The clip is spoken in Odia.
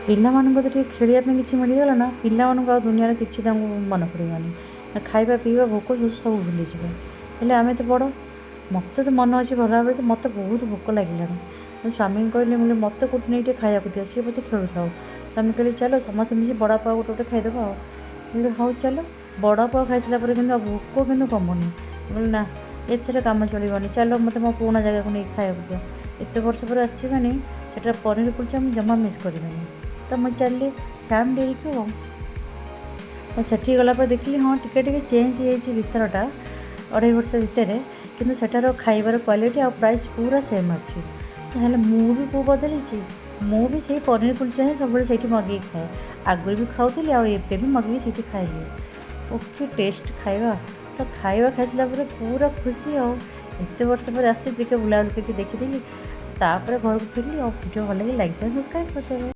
ପିଲାମାନଙ୍କୁ ତ ଟିକେ ଖେଳିବା ପାଇଁ କିଛି ମିଳିଗଲା ନା, ପିଲାମାନଙ୍କୁ ଆଉ ଦୁନିଆରେ କିଛି ତାଙ୍କୁ ମନେ ପଡ଼ିବନି। ଖାଇବା ପିଇବା ଭୋକ ଶୋଷ ସବୁ ଭୁଲିଯିବେ। ହେଲେ ଆମେ ତ ବଡ଼, ମୋତେ ତ ମନେ ଅଛି ଭଲ ଭାବରେ, ମୋତେ ବହୁତ ଭୋକ ଲାଗିଲାଣି। ମୋ ସ୍ୱାମୀଙ୍କୁ କହିଲି, ମୁଁ କହିଲି ମୋତେ କୋଉଠି ନେଇ ଟିକେ ଖାଇବାକୁ ଦିଅ, ସିଏ ପଛେ ଖେଳୁଥାଉ। ତମେ କହିଲି ଚାଲ ସମସ୍ତେ ମିଶି ବଡ଼ବାପା ଗୋଟେ ଗୋଟେ ଖାଇଦେବା ଆଉ। ମୁଁ କହିଲି ହଉ ଚାଲ। ବଡ଼ବାପା ଖାଇସାରିଲା ପରେ କିନ୍ତୁ ଆଉ ଭୋକ କିନ୍ତୁ କମୁନି। ମୁଁ କହିଲି ନା, ଏଥିରେ କାମ ଚଳିବନି, ଚାଲ ମୋତେ ମୋ ପୁରୁଣା ଜାଗାକୁ ନେଇକି ଖାଇବାକୁ ଦିଅ। ଏତେ ବର୍ଷ ପରେ ଆସିଛି ମାନେ ସେଟା ପନିର କୁଲଚା ମୁଁ ଜମା ମିସ୍ କରିବିନି। ତ ମୁଁ ଚାଲିଲି ଶ୍ୟାମ ଡେରିକୁ ଆଉ ସେଠିକି ଗଲା ପରେ ଦେଖିଲି ହଁ ଟିକେ ଟିକେ ଚେଞ୍ଜ ହେଇଯାଇଛି ଭିତରଟା 2.5 ବର୍ଷ ଭିତରେ, କିନ୍ତୁ ସେଠାର ଖାଇବାର କ୍ୱାଲିଟି ଆଉ ପ୍ରାଇସ୍ ପୁରା ସେମ୍ ଅଛି। ତାହେଲେ ମୁଁ ବି କେଉଁ ବଦଳିଛି, ମୁଁ ବି ସେଇ ପନିର କୁଲଚା ହିଁ ସବୁବେଳେ ସେଇଠି ମଗେଇକି ଖାଏ। ଆଗରୁ ବି ଖାଉଥିଲି ଆଉ ଏବେ ବି ମଗେଇକି ସେଇଠି ଖାଇଲି। ଓକେ ଟେଷ୍ଟ ଖାଇବା। ତ ଖାଇବା ଖାଇସାରିଲା ପରେ ପୁରା ଖୁସି ଆଉ। ଏତେ ବର୍ଷ ପରେ ଆସିଛି ଟିକେ ବୁଲାବୁଲି କରିକି ଦେଖିଦେଲି, ତାପରେ ଘରକୁ ଫେରିଲି। ଆଉ ଭିଡ଼ିଓ ଭଲ ଲାଗିଲେ ଲାଇକ୍ ସେୟାର ସବସ୍କ୍ରାଇବ୍ କରିଦେବେ।